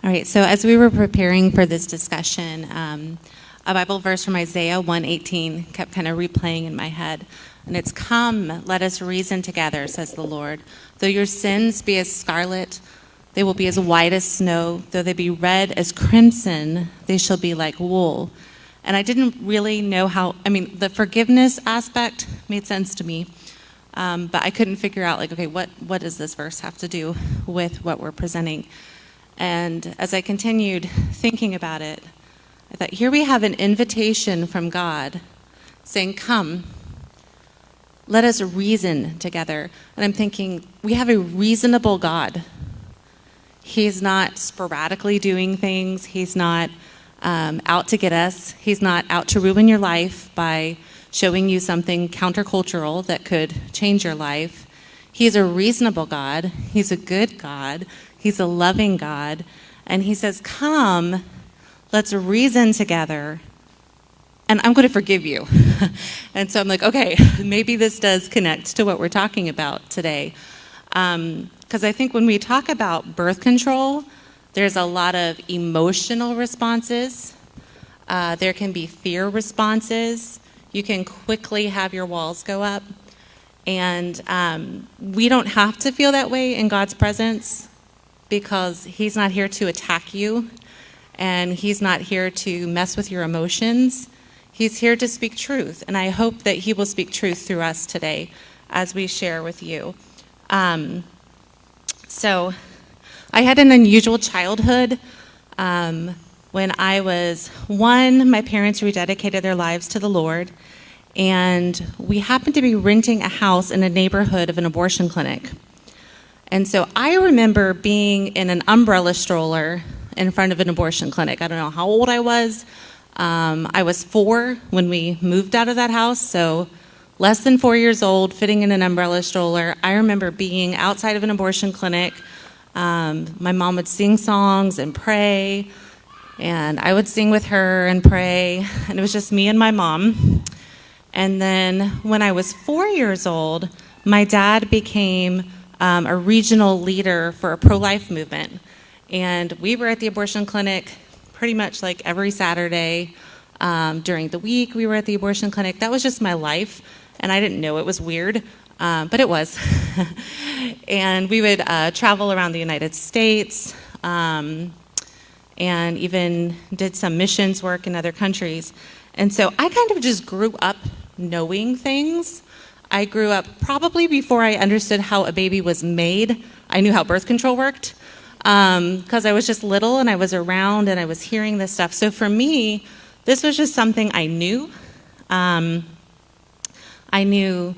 All right, so as we were preparing for this discussion, a Bible verse from Isaiah 1:18 kept kind of replaying in my head. And it's, "Come, let us reason together, says the Lord. Though your sins be as scarlet, they will be as white as snow. Though they be red as crimson, they shall be like wool." And I didn't really know the forgiveness aspect made sense to me. But I couldn't figure out, okay, what does this verse have to do with what we're presenting? And as I continued thinking about it, I thought, here we have an invitation from God saying, "Come, let us reason together." And I'm thinking, we have a reasonable God. He's not sporadically doing things. He's not out to get us. He's not out to ruin your life by showing you something countercultural that could change your life. He's a reasonable God. He's a good God. He's a loving God. And he says, "Come, let's reason together, and I'm going to forgive you." And so I'm like, okay, maybe this does connect to what we're talking about today. Because I think when we talk about birth control, there's a lot of emotional responses. There can be fear responses. You can quickly have your walls go up. And we don't have to feel that way in God's presence, because he's not here to attack you, and he's not here to mess with your emotions. He's here to speak truth, and I hope that he will speak truth through us today as we share with you. So I had an unusual childhood. When I was 1, my parents rededicated their lives to the Lord, and we happened to be renting a house in a neighborhood of an abortion clinic. And so I remember being in an umbrella stroller in front of an abortion clinic. I don't know how old I was. I was 4 when we moved out of that house, so less than 4 years old, fitting in an umbrella stroller. I remember being outside of an abortion clinic. My mom would sing songs and pray, and I would sing with her and pray, and it was just me and my mom. And then when I was 4 years old, my dad became a regional leader for a pro-life movement. And we were at the abortion clinic pretty much like every Saturday. During the week, we were at the abortion clinic. That was just my life, and I didn't know it was weird, but it was. And we would travel around the United States, and even did some missions work in other countries. And so I kind of just grew up knowing things. I grew up probably before I understood how a baby was made. I knew how birth control worked, because I was just little and I was around and I was hearing this stuff. So for me, this was just something I knew. I knew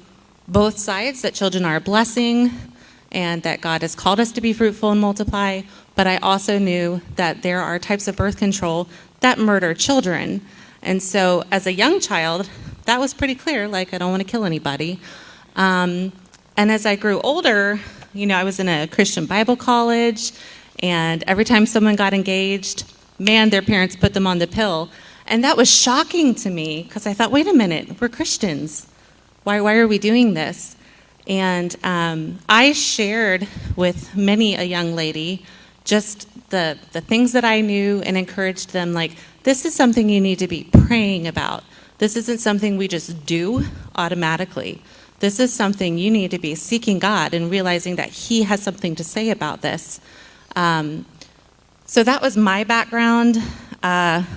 both sides, that children are a blessing and that God has called us to be fruitful and multiply, but I also knew that there are types of birth control that murder children. And so as a young child, that was pretty clear, like I don't want to kill anybody. And as I grew older, I was in a Christian Bible college, and every time someone got engaged, man, their parents put them on the pill. And that was shocking to me, because I thought, wait a minute, we're Christians. Why are we doing this? And I shared with many a young lady just the things that I knew, and encouraged them, like, this is something you need to be praying about. This isn't something we just do automatically. This is something you need to be seeking God and realizing that he has something to say about this. So that was my background.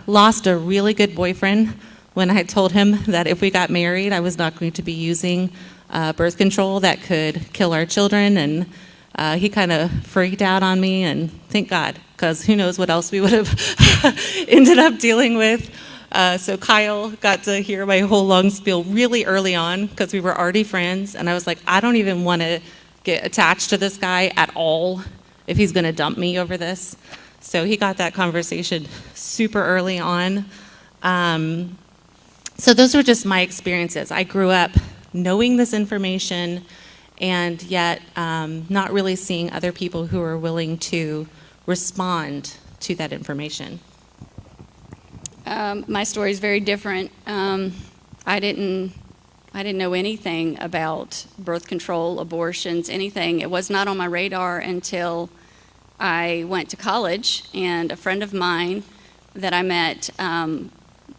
Lost a really good boyfriend when I told him that if we got married, I was not going to be using birth control that could kill our children. And he kind of freaked out on me, and thank God, because who knows what else we would have ended up dealing with. So Kyle got to hear my whole long spiel really early on, because we were already friends, and I was like, I don't even want to get attached to this guy at all if he's going to dump me over this. So he got that conversation super early on. So those were just my experiences. I grew up knowing this information, and yet not really seeing other people who are willing to respond to that information. My story is very different. I didn't know anything about birth control, abortions, anything. It was not on my radar until I went to college, and a friend of mine that I met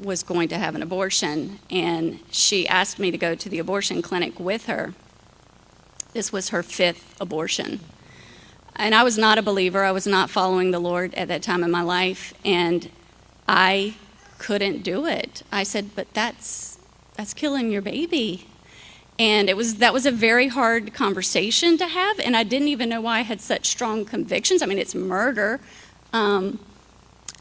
was going to have an abortion, and she asked me to go to the abortion clinic with her. This was her 5th abortion. And I was not a believer. I was not following the Lord at that time in my life, and I couldn't do it. I said, but that's killing your baby. And that was a very hard conversation to have, and I didn't even know why I had such strong convictions. I mean, it's murder.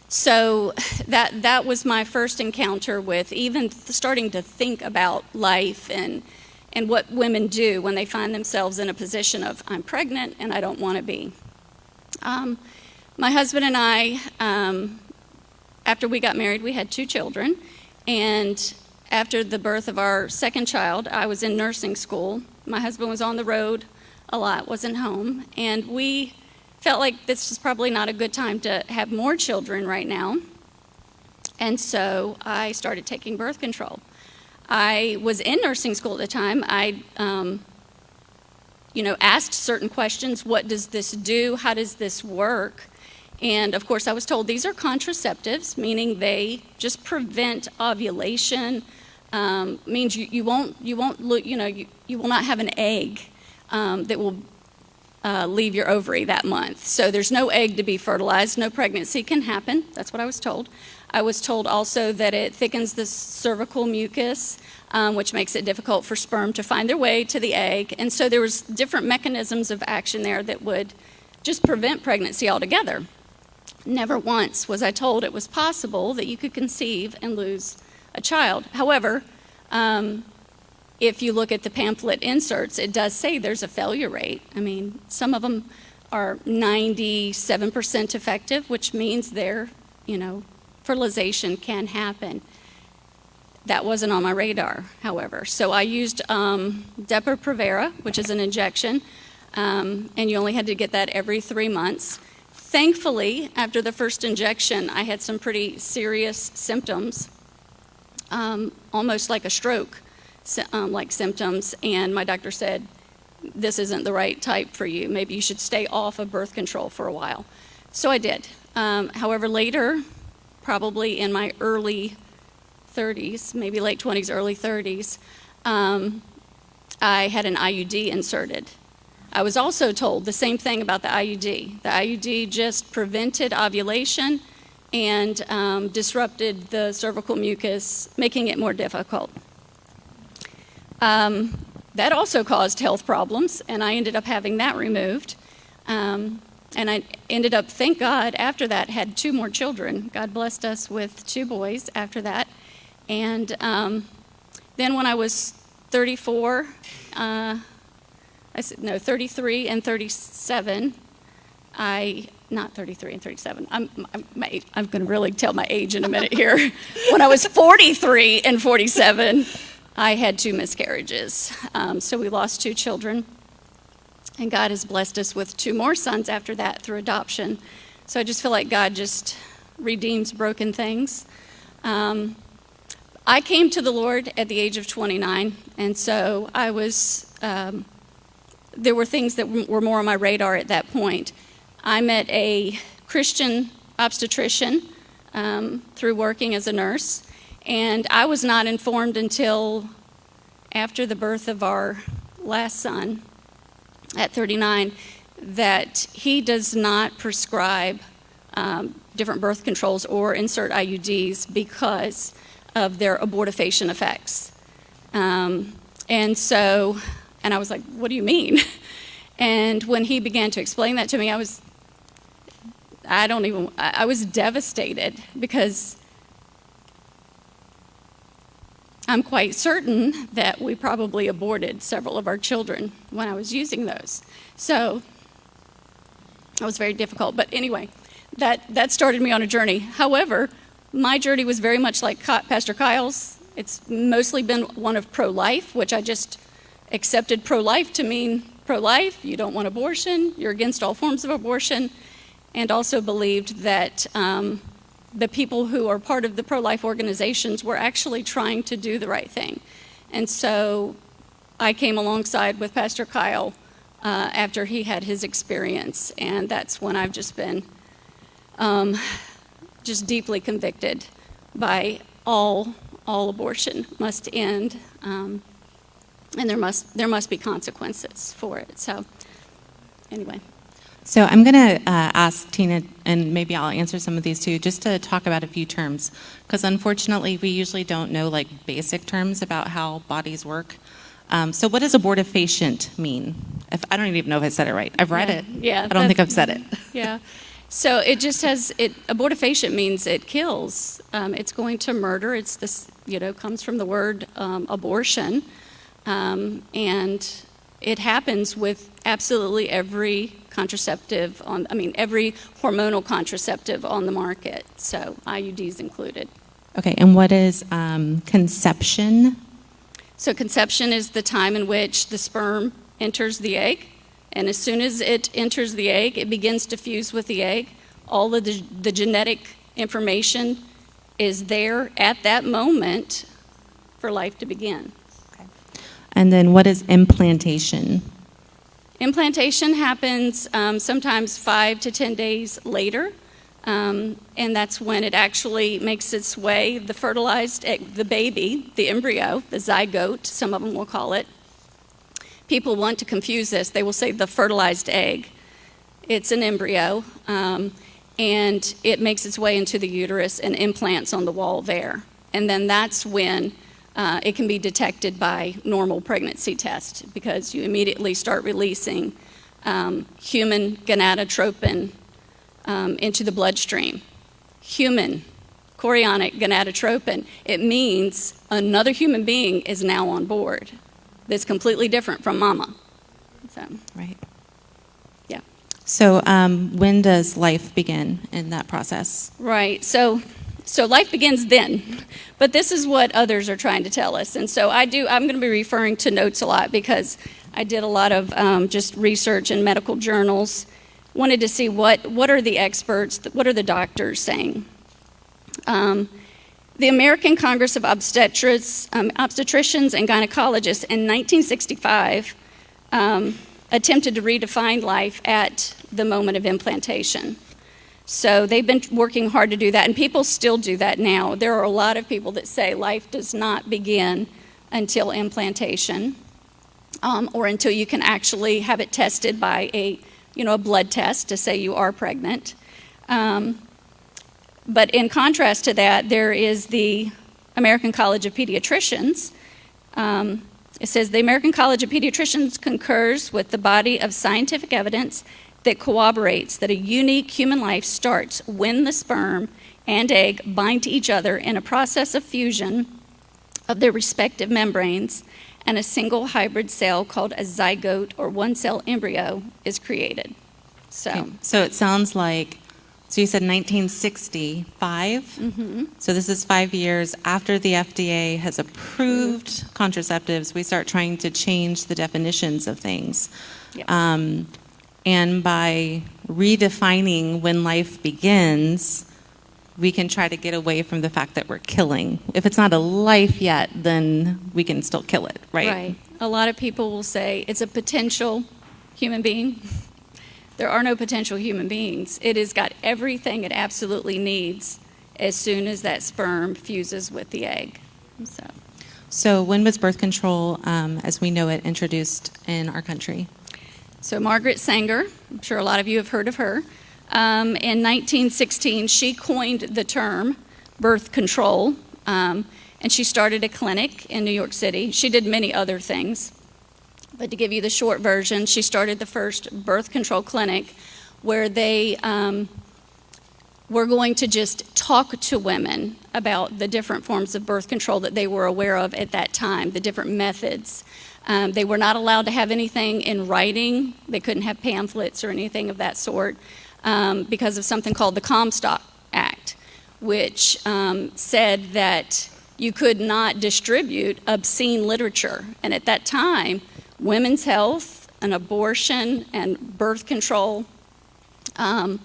So that was my first encounter with even starting to think about life and what women do when they find themselves in a position of, I'm pregnant and I don't want to be. My husband and I, after we got married, we had 2 children, and after the birth of our 2nd child, I was in nursing school. My husband was on the road a lot, wasn't home, and we felt like this was probably not a good time to have more children right now. And so I started taking birth control. I was in nursing school at the time. I asked certain questions. What does this do? How does this work? And of course I was told these are contraceptives, meaning they just prevent ovulation. Means you will not have an egg that will leave your ovary that month. So there's no egg to be fertilized, no pregnancy can happen. That's what I was told. I was told also that it thickens the cervical mucus, which makes it difficult for sperm to find their way to the egg. And so there was different mechanisms of action there that would just prevent pregnancy altogether. Never once was I told it was possible that you could conceive and lose a child. However, if you look at the pamphlet inserts, it does say there's a failure rate. I mean, some of them are 97% effective, which means fertilization can happen. That wasn't on my radar, however. So I used Depo-Provera, which is an injection, and you only had to get that every 3 months. Thankfully, after the first injection, I had some pretty serious symptoms, almost like a stroke, like symptoms, and my doctor said, this isn't the right type for you. Maybe you should stay off of birth control for a while. So I did. However, later, probably in my early 30s, maybe late 20s, early 30s, I had an IUD inserted. I was also told the same thing about the IUD. The IUD just prevented ovulation and disrupted the cervical mucus, making it more difficult. That also caused health problems, and I ended up having that removed. And I ended up, thank God, after that, had 2 more children. God blessed us with 2 boys after that. And then when I was 33 and 37, not 33 and 37, I'm going to really tell my age in a minute here. When I was 43 and 47, I had 2 miscarriages. So we lost 2 children. And God has blessed us with 2 more sons after that through adoption. So I just feel like God just redeems broken things. I came to the Lord at the age of 29, and so I was, there were things that were more on my radar at that point. I met a Christian obstetrician through working as a nurse, and I was not informed until after the birth of our last son at 39 that he does not prescribe different birth controls or insert IUDs because of their abortifacient effects. And I was like, what do you mean? And when he began to explain that to me, I was devastated, because I'm quite certain that we probably aborted several of our children when I was using those. So that was very difficult. But anyway, that started me on a journey. However, my journey was very much like Pastor Kyle's. It's mostly been one of pro-life, which I just accepted pro-life to mean pro-life. You don't want abortion. You're against all forms of abortion. And also believed that the people who are part of the pro-life organizations were actually trying to do the right thing. And so I came alongside with Pastor Kyle after he had his experience, and that's when I've just been just deeply convicted by all abortion must end, and there must be consequences for it. So anyway. So I'm going to ask Tina, and maybe I'll answer some of these too, just to talk about a few terms, because unfortunately we usually don't know like basic terms about how bodies work. So what does abortifacient mean? I don't even know if I said it right. I've read it. Yeah, I don't think I've said it. Yeah. So it just has abortifacient means it kills. It's going to murder. It's this, comes from the word abortion, and it happens with absolutely every contraceptive every hormonal contraceptive on the market. So IUDs included. Okay, and what is conception? So conception is the time in which the sperm enters the egg. And as soon as it enters the egg, it begins to fuse with the egg. All of the genetic information is there at that moment for life to begin. Okay. And then what is implantation? Implantation happens sometimes 5 to 10 days later. And that's when it actually makes its way, the fertilized egg, the baby, the embryo, the zygote, some of them will call it. People want to confuse this. They will say the fertilized egg. It's an embryo, and it makes its way into the uterus and implants on the wall there. And then that's when it can be detected by normal pregnancy test, because you immediately start releasing human gonadotropin into the bloodstream. Human chorionic gonadotropin. It means another human being is now on board. That's completely different from mama. So, right. Yeah. So when does life begin in that process? Right. So life begins then. But this is what others are trying to tell us. And so I'm going to be referring to notes a lot because I did a lot of just research in medical journals. Wanted to see what are the experts, what are the doctors saying. The American Congress of Obstetricians and Gynecologists in 1965 attempted to redefine life at the moment of implantation. So they've been working hard to do that, and people still do that now. There are a lot of people that say life does not begin until implantation, or until you can actually have it tested by a blood test to say you are pregnant. But in contrast to that, there is the American College of Pediatricians. It says, the American College of Pediatricians concurs with the body of scientific evidence that corroborates that a unique human life starts when the sperm and egg bind to each other in a process of fusion of their respective membranes, and a single hybrid cell called a zygote or one-cell embryo is created. Okay. So it sounds like, so you said 1965? Mm-hmm. So this is 5 years after the FDA has approved contraceptives. We start trying to change the definitions of things. Yep. And by redefining when life begins, we can try to get away from the fact that we're killing. If it's not a life yet, then we can still kill it, right? Right. A lot of people will say it's a potential human being. There are no potential human beings. It has got everything it absolutely needs as soon as that sperm fuses with the egg. So when was birth control, as we know it, introduced in our country? So Margaret Sanger, I'm sure a lot of you have heard of her. In 1916, she coined the term birth control, and she started a clinic in New York City. She did many other things. But to give you the short version, she started the first birth control clinic where they were going to just talk to women about the different forms of birth control that they were aware of at that time, the different methods. They were not allowed to have anything in writing. They couldn't have pamphlets or anything of that sort because of something called the Comstock Act, which said that you could not distribute obscene literature. And at that time, women's health and abortion and birth control and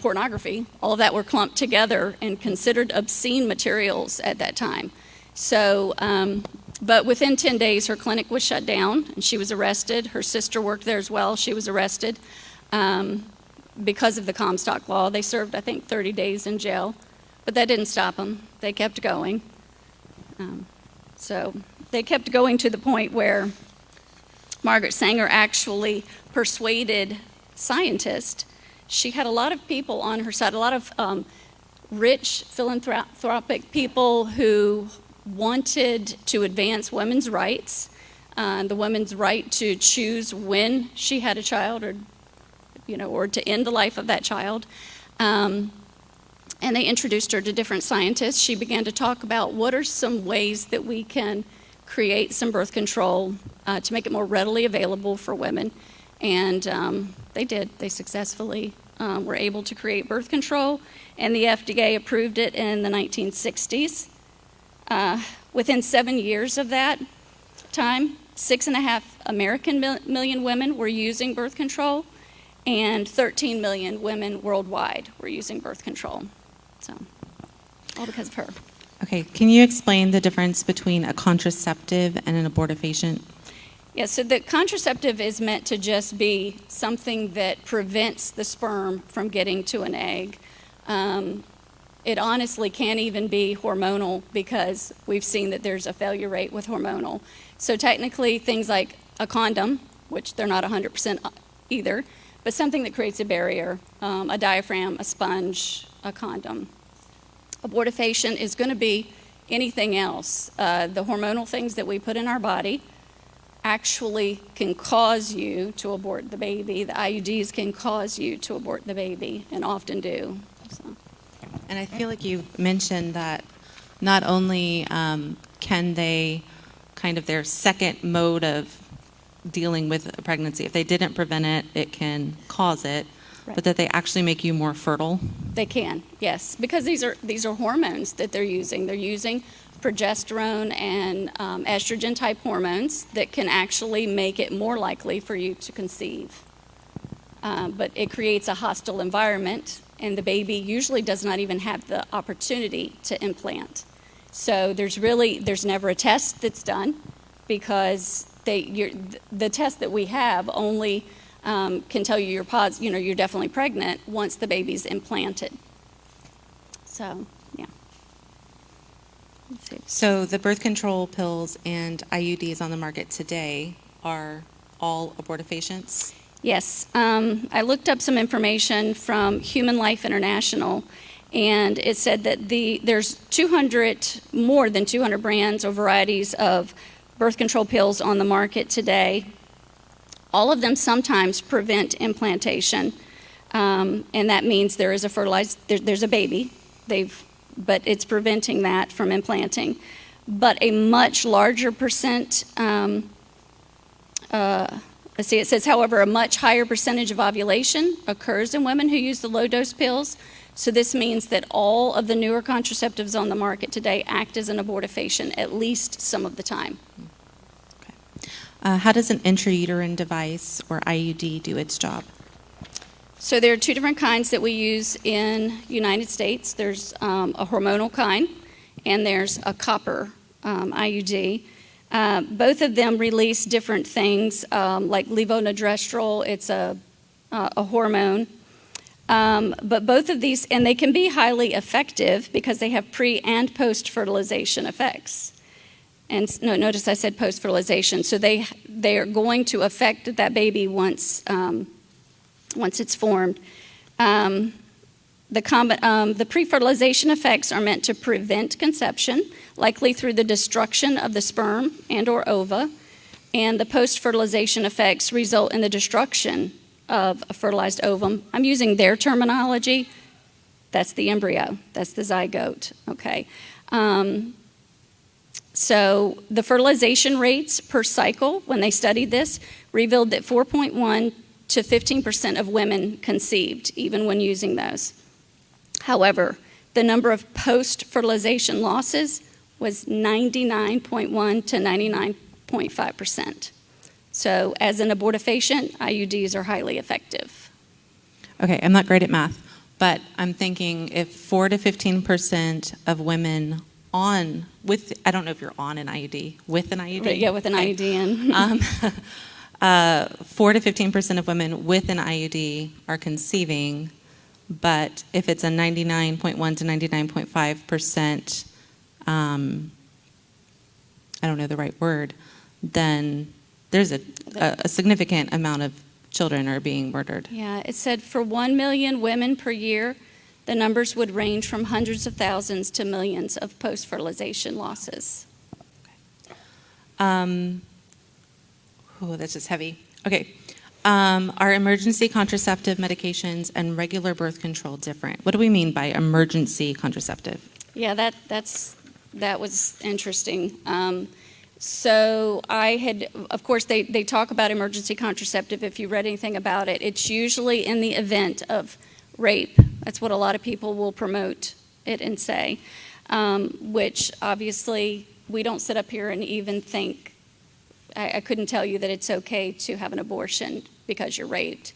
pornography, all of that were clumped together and considered obscene materials at that time. So But within 10 days, her clinic was shut down, and she was arrested. Her sister worked there as well. She was arrested because of the Comstock law. They served, I think, 30 days in jail, but that didn't stop them. They kept going. So they kept going to the point where Margaret Sanger actually persuaded scientists. She had a lot of people on her side, a lot of rich philanthropic people who wanted to advance women's rights, the women's right to choose when she had a child, or to end the life of that child. And they introduced her to different scientists. She began to talk about what are some ways that we can create some birth control to make it more readily available for women. And they did. They successfully were able to create birth control, and the FDA approved it in the 1960s. Within 7 years of that time, 6.5 American million women were using birth control, and 13 million women worldwide were using birth control. So, all because of her. Okay, can you explain the difference between a contraceptive and an abortifacient? Yeah, so the contraceptive is meant to just be something that prevents the sperm from getting to an egg. It honestly can't even be hormonal because we've seen that there's a failure rate with hormonal. So technically things like a condom, which they're not 100% either, but something that creates a barrier, a diaphragm, a sponge, a condom. Abortifacient is going to be anything else. The hormonal things that we put in our body actually can cause you to abort the baby. The IUDs can cause you to abort the baby, and often do. So. And I feel like you mentioned that not only can they their second mode of dealing with a pregnancy, if they didn't prevent it, it can cause it, right, but that they actually make you more fertile. They can, yes, because these are hormones that they're using. They're using progesterone and estrogen type hormones that can actually make it more likely for you to conceive. But it creates a hostile environment, and the baby usually does not even have the opportunity to implant. So there's never a test that's done, because the test that we have only can tell you you're definitely pregnant once the baby's implanted. So, yeah. Let's see. So the birth control pills and IUDs on the market today are all abortifacients? Yes. I looked up some information from Human Life International, and it said that there's more than 200 brands or varieties of birth control pills on the market today. All of them sometimes prevent implantation, and that means there is there's a baby, but it's preventing that from implanting. But a much larger percent, it says, however, a much higher percentage of ovulation occurs in women who use the low-dose pills. So this means that all of the newer contraceptives on the market today act as an abortifacient at least some of the time. Okay. How does an intrauterine device or IUD do its job? So there are two different kinds that we use in the United States. There's a hormonal kind, and there's a copper IUD. Both of them release different things, like levonorgestrel. It's a hormone. But both of these, and they can be highly effective because they have pre- and post-fertilization effects. And no, notice I said post-fertilization. So they are going to affect that baby once it's formed. The pre-fertilization effects are meant to prevent conception, likely through the destruction of the sperm and or ova, and the post-fertilization effects result in the destruction of a fertilized ovum. I'm using their terminology. That's the embryo. That's the zygote. Okay. So the fertilization rates per cycle, when they studied this, revealed that 4.1 to 15% of women conceived, even when using those. However, the number of post-fertilization losses was 99.1 to 99.5%. So as an abortifacient, IUDs are highly effective. Okay, I'm not great at math, but I'm thinking if 4 to 15% of women I don't know if you're on an IUD, with an IUD? Right, yeah, with an Okay. IUD in. 4 to 15% of women with an IUD are conceiving, but if it's a 99.1 to 99.5%, I don't know the right word, then there's a significant amount of children are being murdered. Yeah, it said for 1 million women per year, the numbers would range from hundreds of thousands to millions of post-fertilization losses. Oh, that's just heavy. Okay. Are emergency contraceptive medications and regular birth control different? What do we mean by emergency contraceptive? Yeah, that was interesting. So I had, of course, they talk about emergency contraceptive. If you read anything about it, it's usually in the event of rape. That's what a lot of people will promote it and say, which obviously we don't sit up here and even think. I couldn't tell you that it's okay to have an abortion because you're raped.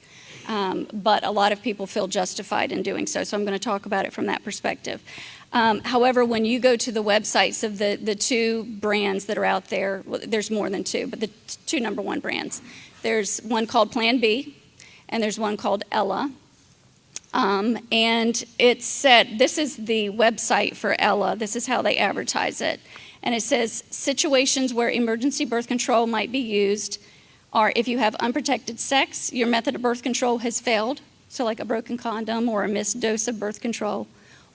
But a lot of people feel justified in doing so. So I'm going to talk about it from that perspective. However, when you go to the websites of the two brands that are out there, well, there's more than two, but the two number one brands, there's one called Plan B, and there's one called Ella. And it said, this is the website for Ella. This is how they advertise it. And it says, situations where emergency birth control might be used are if you have unprotected sex, your method of birth control has failed, so like a broken condom or a missed dose of birth control,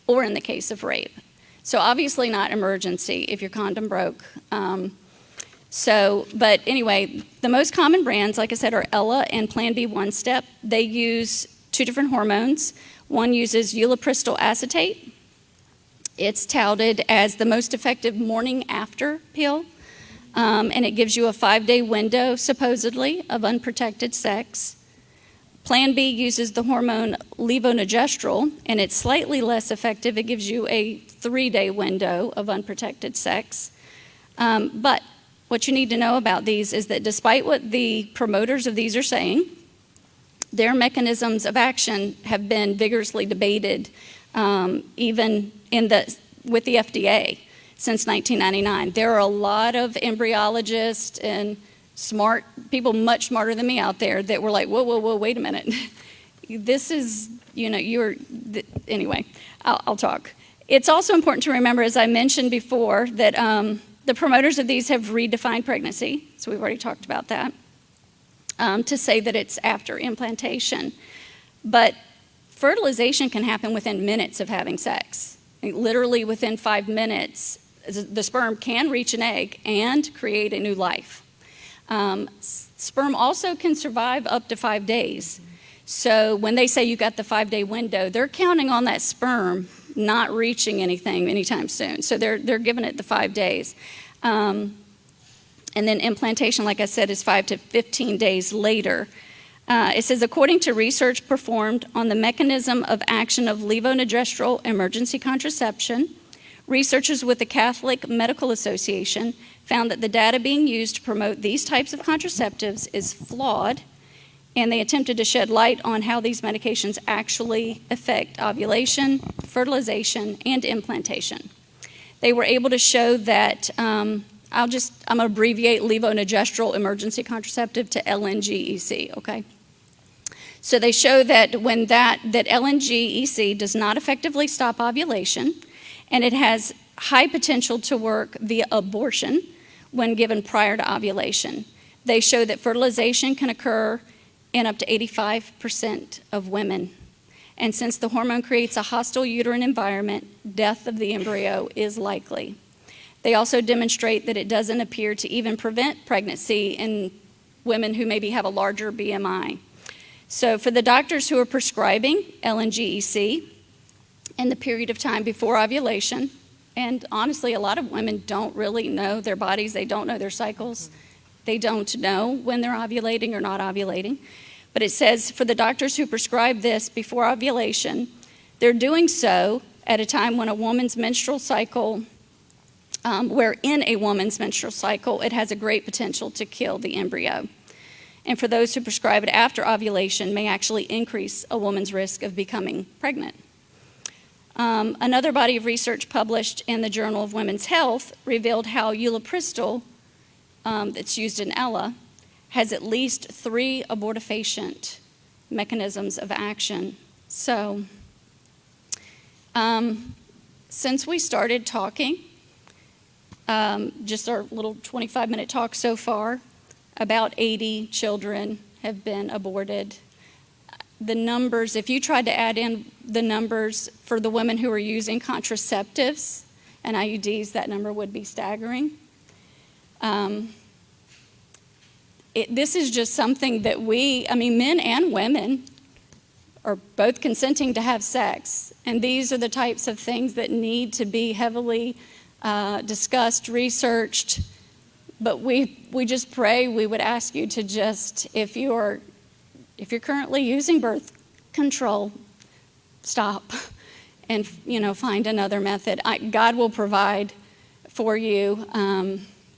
or in the case of rape. So obviously not emergency if your condom broke. But anyway, the most common brands, like I said, are Ella and Plan B One Step. They use two different hormones. One uses ulipristal acetate. It's touted as the most effective morning after pill, and it gives you a 5-day window, supposedly, of unprotected sex. Plan B uses the hormone levonorgestrel, and it's slightly less effective. It gives you a 3-day window of unprotected sex. But what you need to know about these is that despite what the promoters of these are saying, their mechanisms of action have been vigorously debated, even with the FDA since 1999. There are a lot of embryologists and smart people, much smarter than me out there, that were like, whoa, wait a minute. This is, anyway, I'll talk. It's also important to remember, as I mentioned before, that the promoters of these have redefined pregnancy, so we've already talked about that, to say that it's after implantation. But fertilization can happen within minutes of having sex. Literally within 5 minutes, the sperm can reach an egg and create a new life. Sperm also can survive up to 5 days. So when they say you got the 5-day window, they're counting on that sperm not reaching anything anytime soon. So they're giving it the 5 days. And then implantation, like I said, is 5 to 15 days later. It says, according to research performed on the mechanism of action of levonorgestrel emergency contraception, researchers with the Catholic Medical Association found that the data being used to promote these types of contraceptives is flawed, and they attempted to shed light on how these medications actually affect ovulation, fertilization, and implantation. They were able to show that, I'm going to abbreviate levonorgestrel emergency contraceptive to LNGEC, okay? So they show that when that LNGEC does not effectively stop ovulation, and it has high potential to work via abortion when given prior to ovulation. They show that fertilization can occur in up to 85% of women. And since the hormone creates a hostile uterine environment, death of the embryo is likely. They also demonstrate that it doesn't appear to even prevent pregnancy in women who maybe have a larger BMI. So for the doctors who are prescribing LNGEC in the period of time before ovulation, and honestly, a lot of women don't really know their bodies, they don't know their cycles, they don't know when they're ovulating or not ovulating. But it says for the doctors who prescribe this before ovulation, they're doing so at a time when a woman's menstrual cycle, where in a woman's menstrual cycle, it has a great potential to kill the embryo. And for those who prescribe it after ovulation, may actually increase a woman's risk of becoming pregnant. Another body of research published in the Journal of Women's Health revealed how ulipristal, that's used in Ella, has at least 3 abortifacient mechanisms of action. So, since we started talking, just our little 25-minute talk so far, about 80 children have been aborted. The numbers, if you tried to add in the numbers for the women who are using contraceptives and IUDs, that number would be staggering. This is just something that men and women are both consenting to have sex. And these are the types of things that need to be heavily discussed, researched. But we just pray, we would ask you to just, if you're currently using birth control, stop and, find another method. God will provide for you.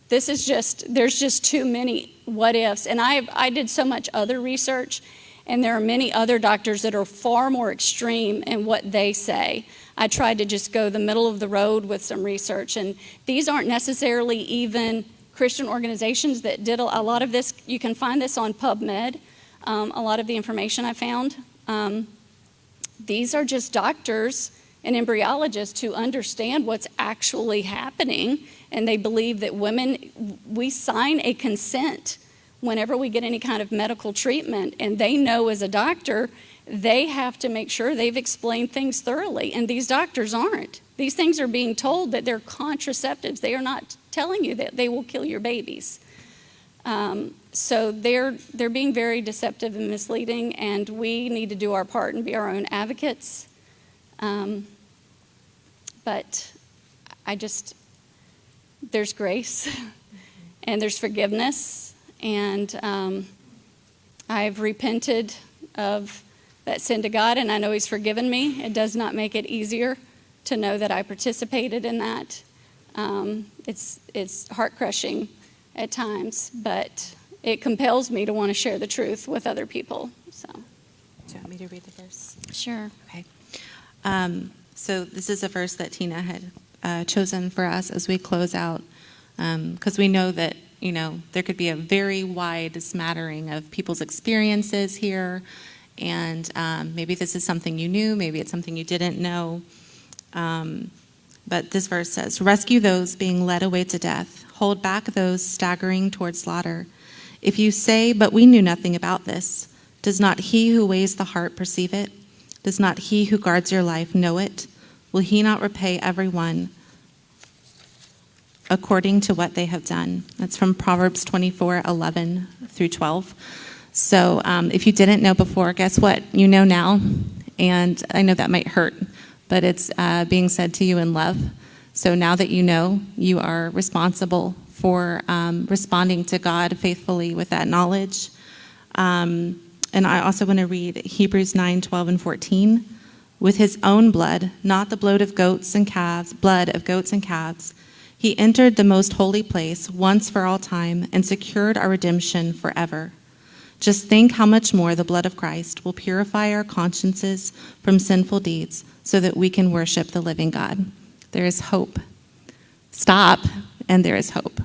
There's just too many what ifs. And I did so much other research, and there are many other doctors that are far more extreme in what they say. I tried to just go the middle of the road with some research, and these aren't necessarily even Christian organizations that did a lot of this. You can find this on PubMed, a lot of the information I found. These are just doctors and embryologists who understand what's actually happening, and they believe that women, we sign a consent whenever we get any kind of medical treatment, and they know as a doctor, they have to make sure they've explained things thoroughly, and these doctors aren't. These things are being told that they're contraceptives. They are not telling you that they will kill your babies. So they're being very deceptive and misleading, and we need to do our part and be our own advocates. But there's grace and there's forgiveness, and I've repented of that sin to God, and I know He's forgiven me. It does not make it easier to know that I participated in that. It's heart-crushing at times, but it compels me to want to share the truth with other people. So, Do you want me to read the verse? Sure. Okay. So this is a verse that Tina had chosen for us as we close out, because we know that, there could be a very wide smattering of people's experiences here, and maybe this is something you knew, maybe it's something you didn't know. But this verse says, "Rescue those being led away to death. Hold back those staggering toward slaughter. If you say, 'But we knew nothing about this,' does not He who weighs the heart perceive it? Does not He who guards your life know it? Will He not repay everyone according to what they have done?" That's from Proverbs 24:11 through 12. So if you didn't know before, guess what? You know now. And I know that might hurt, but it's being said to you in love. So now that you know, you are responsible for responding to God faithfully with that knowledge. And I also want to read Hebrews 9:12 and 14. "With His own blood, not the blood of goats and calves, He entered the most holy place once for all time and secured our redemption forever. Just think how much more the blood of Christ will purify our consciences from sinful deeds so that we can worship the living God." There is hope. Stop, and there is hope.